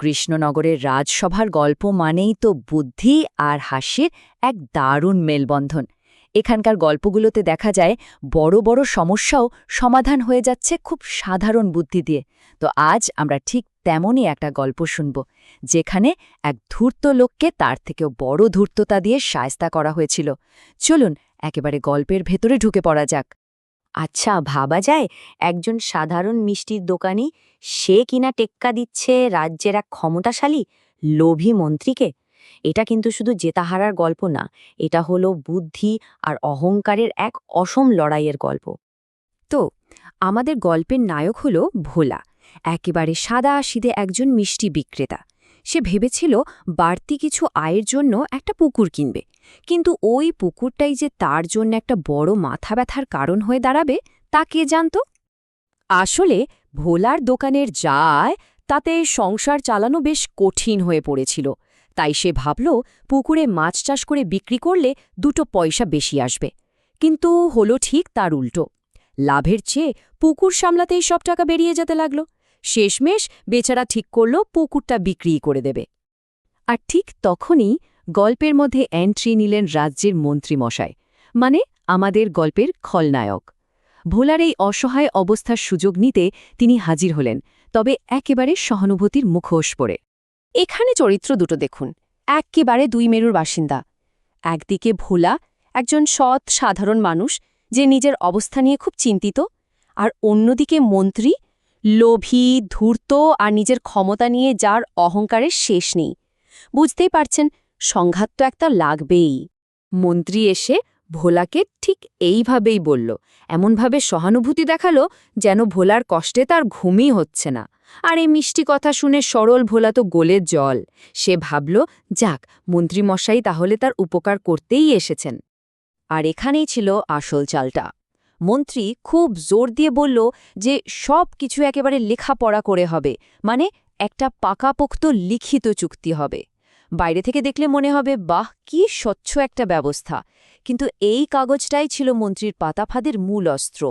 কৃষ্ণনগরের রাজসভার গল্প মানেই তো বুদ্ধি আর হাস্যের এক দারুণ মেলবন্ধন। এখানকার গল্পগুলোতে দেখা যায় বড় বড় সমস্যাও সমাধান হয়ে যাচ্ছে খুব সাধারণ বুদ্ধি দিয়ে। তো আজ আমরা ঠিক তেমনই একটা গল্প শুনব, যেখানে এক ধূর্ত লোককে তার থেকেও বড় ধূর্ততা দিয়ে শায়েস্তা করা হয়েছিল। চলুন একেবারে গল্পের ভেতরে ঢুকে পড়া যাক। আচ্ছা, ভাবা যায় একজন সাধারণ মিষ্টির দোকানি, সে কিনা টেক্কা দিচ্ছে রাজ্যের এক ক্ষমতাশালী লোভী মন্ত্রীকে। এটা কিন্তু শুধু জেতাহারার গল্প না, এটা হলো বুদ্ধি আর অহংকারের এক অসম লড়াইয়ের গল্প। তো আমাদের গল্পের নায়ক হলো ভোলা, একেবারে সাদাসিধে একজন মিষ্টি বিক্রেতা। সে ভেবেছিল বাড়তি কিছু আয়ের জন্য একটা পুকুর কিনবে, কিন্তু ওই পুকুরটাই যে তার জন্য একটা বড় মাথা ব্যথার কারণ হয়ে দাঁড়াবে তা কে জানত। আসলে ভোলার দোকানের যা আয় তাতে সংসার চালানো বেশ কঠিন হয়ে পড়েছিল। তাই সে ভাবল পুকুরে মাছ চাষ করে বিক্রি করলে দুটো পয়সা বেশি আসবে। কিন্তু হলো ঠিক তার উল্টো। লাভের চেয়ে পুকুর সামলাতেই সব টাকা বেরিয়ে যেতে লাগল। শেষমেশ বেচারা ঠিক করল পুকুরটা বিক্রি করে দেবে। আর ঠিক তখনই গল্পের মধ্যে এন্ট্রি নিলেন রাজ্যের মন্ত্রীমশাই, মানে আমাদের গল্পের খলনায়ক। ভোলার এই অসহায় অবস্থার সুযোগ নিতে তিনি হাজির হলেন, তবে একেবারে সহানুভূতির মুখোশ পরে। এখানে চরিত্র দুটো দেখুন, একেবারে দুই মেরুর বাসিন্দা। একদিকে ভোলা, একজন সৎ সাধারণ মানুষ যে নিজের অবস্থা নিয়ে খুব চিন্তিত, আর অন্যদিকে মন্ত্রী, লোভী, ধূর্ত আর নিজের ক্ষমতা নিয়ে যার অহংকারের শেষ নেই। বুঝতেই পারছেন, সংঘাত তো একটা লাগবেই। মন্ত্রী এসে ভোলাকে ঠিক এইভাবেই বলল, এমনভাবে সহানুভূতি দেখালো যেন ভোলার কষ্টে তার ঘুমই হচ্ছে না। আর এই মিষ্টি কথা শুনে সরল ভোলা তো গলে জল। সে ভাবল, যাক, মন্ত্রীমশাই তাহলে তার উপকার করতেই এসেছেন। আর এখানেই ছিল আসল চালটা। মন্ত্রী খুব জোর দিয়ে বলল যে সব কিছু একেবারে লেখাপড়া করে হবে, মানে একটা পাকাপোক্ত লিখিত চুক্তি হবে। বাইরে থেকে দেখলে মনে হবে, বাহ, কি স্বচ্ছ একটা ব্যবস্থা। কিন্তু এই কাগজটাই ছিল মন্ত্রীর পাতাফাদের মূল অস্ত্র।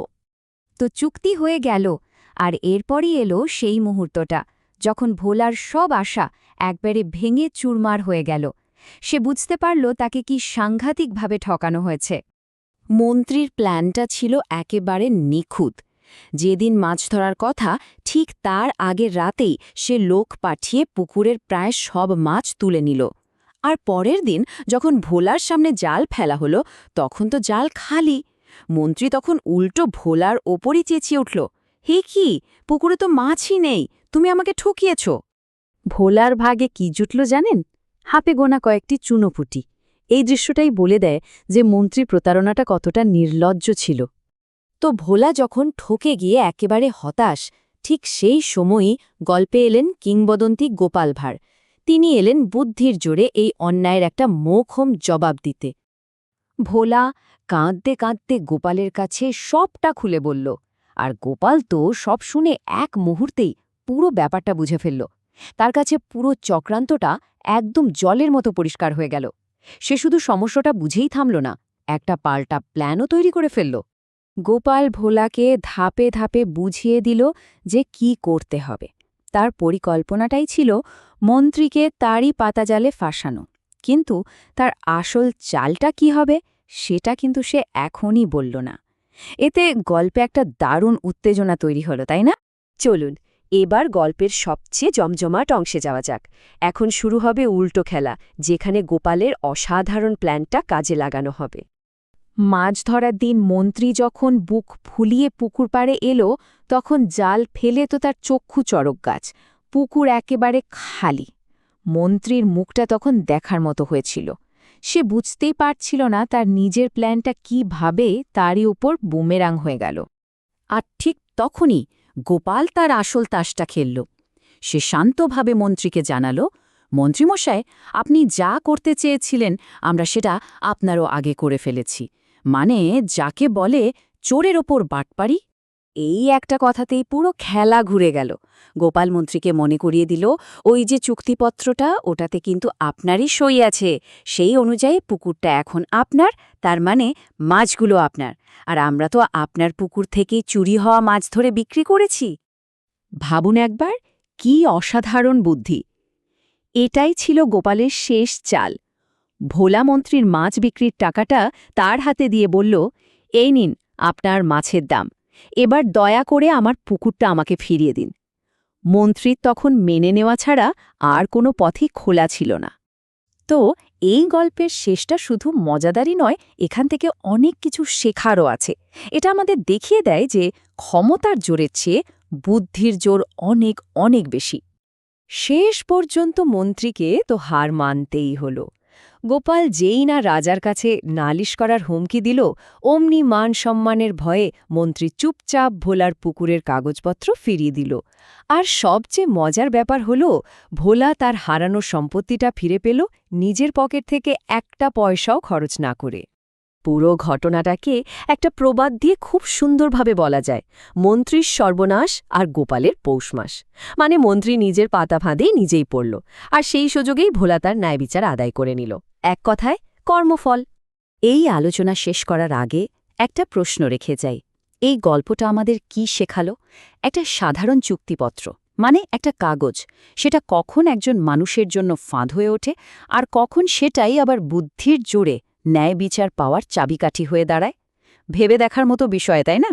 তো চুক্তি হয়ে গেল, আর এরপরই এলো সেই মুহূর্তটা যখন ভোলার সব আশা একবারে ভেঙে চুরমার হয়ে গেল। সে বুঝতে পারল তাকে কি সাংঘাতিকভাবে ঠকানো হয়েছে। মন্ত্রীর প্ল্যানটা ছিল একেবারে নিখুঁত। যেদিন মাছ ধরার কথা, ঠিক তার আগের রাতেই সে লোক পাঠিয়ে পুকুরের প্রায় সব মাছ তুলে নিল। আর পরের দিন যখন ভোলার সামনে জাল ফেলা হলো, তখন তো জাল খালি। মন্ত্রী তখন উল্টো ভোলার ওপরই চেঁচিয়ে উঠল, হে কি, পুকুরে তো মাছই নেই, তুমি আমাকে ঠকিয়েছ। ভোলার ভাগে কি জুটল জানেন? হাতে গোনা কয়েকটি চুনোপুটি। এই দৃশ্যটাই বলে দেয় যে মন্ত্রী প্রতারণাটা কতটা নির্লজ্জ ছিল। তো ভোলা যখন ঠকে গিয়ে একেবারে হতাশ, ঠিক সেই সময়ই গল্পে এলেন কিংবদন্তি গোপাল ভাঁড়। তিনি এলেন বুদ্ধির জোরে এই অন্যায়ের একটা মোক্ষম জবাব দিতে। ভোলা কাঁদতে কাঁদতে গোপালের কাছে সবটা খুলে বলল, আর গোপাল তো সব শুনে এক মুহূর্তেই পুরো ব্যাপারটা বুঝে ফেলল। তার কাছে পুরো চক্রান্তটা একদম জলের মতো পরিষ্কার হয়ে গেল। সে শুধু সমস্যাটা বুঝেই থামল না, একটা পাল্টা প্ল্যানও তৈরি করে ফেলল। গোপাল ভোলাকে ধাপে ধাপে বুঝিয়ে দিল যে কি করতে হবে। তার পরিকল্পনাটাই ছিল মন্ত্রীকে তারই পাতাজালে ফাঁসানো। কিন্তু তার আসল চালটা কি হবে, সেটা কিন্তু সে এখনই বলল না। এতে গল্পে একটা দারুণ উত্তেজনা তৈরি হলো, তাই না? চলুন এবার গল্পের সবচেয়ে জমজমাট অংশে যাওয়া যাক। এখন শুরু হবে উল্টো খেলা, যেখানে গোপালের অসাধারণ প্ল্যানটা কাজে লাগানো হবে। মাছ ধরার দিন মন্ত্রী যখন বুক ফুলিয়ে পুকুর পাড়ে এলো, তখন জাল ফেলে তো তার চক্ষু চড়ক গাছ, পুকুর একেবারে খালি। মন্ত্রীর মুখটা তখন দেখার মতো হয়েছিল। সে বুঝতেই পারছিল না তার নিজের প্ল্যানটা কিভাবে তারই উপর বুমেরাং হয়ে গেল। আর ঠিক তখনই গোপাল তার আসল তাসটা খেলল। সে শান্তভাবে মন্ত্রীকে জানাল, মন্ত্রীমশাই, আপনি যা করতে চেয়েছিলেন আমরা সেটা আপনারও আগে করে ফেলেছি। মানে যাকে বলে চোরের ওপর বাটপাড়ি। এই একটা কথাতেই পুরো খেলা ঘুরে গেল। গোপাল মন্ত্রীকে মনে করিয়ে দিল, ওই যে চুক্তিপত্রটা, ওটাতে কিন্তু আপনারই সই আছে। সেই অনুযায়ী পুকুরটা এখন আপনার, তার মানে মাছগুলো আপনার। আর আমরা তো আপনার পুকুর থেকেই চুরি হওয়া মাছ ধরে বিক্রি করেছি। ভাবুন একবার, কি অসাধারণ বুদ্ধি! এটাই ছিল গোপালের শেষ চাল। ভোলা মন্ত্রীর মাছ বিক্রির টাকাটা তার হাতে দিয়ে বলল, এই নিন আপনার মাছের দাম, এবার দয়া করে আমার পুকুরটা আমাকে ফিরিয়ে দিন। মন্ত্রীর তখন মেনে নেওয়া ছাড়া আর কোনো পথই খোলা ছিল না। তো এই গল্পের শেষটা শুধু মজাদারই নয়, এখান থেকে অনেক কিছু শেখারও আছে। এটা আমাদের দেখিয়ে দেয় যে ক্ষমতার জোরের চেয়ে বুদ্ধির জোর অনেক অনেক বেশি। শেষ পর্যন্ত মন্ত্রীকে তো হার মানতেই হল। গোপাল যেই না রাজার কাছে নালিশ করার হুমকি দিল, অমনি মান সম্মানের ভয়ে মন্ত্রী চুপচাপ ভোলার পুকুরের কাগজপত্র ফিরিয়ে দিল। আর সবচেয়ে মজার ব্যাপার হল, ভোলা তার হারানো সম্পত্তিটা ফিরে পেল নিজের পকেট থেকে একটা পয়সাও খরচ না করে। পুরো ঘটনাটাকে একটা প্রবাদ দিয়ে খুব সুন্দরভাবে বলা যায়, মন্ত্রীর সর্বনাশ আর গোপালের পৌষমাস। মানে মন্ত্রী নিজের পাতা ফাঁদেই নিজেই পড়ল, আর সেই সুযোগেই ভোলা তার ন্যায়বিচার আদায় করে নিল। এক কথায় কর্মফল। এই আলোচনা শেষ করার আগে একটা প্রশ্ন রেখে যাই, এই গল্পটা আমাদের কি শেখালো? একটা সাধারণ চুক্তিপত্র, মানে একটা কাগজ, সেটা কখন একজন মানুষের জন্য ফাঁদ হয়ে ওঠে, আর কখন সেটাই আবার বুদ্ধির জোরে ন্যায় বিচার পাওয়ার চাবিকাঠি হয়ে দাঁড়ায়। ভেবে দেখার মতো বিষয়, তাই না?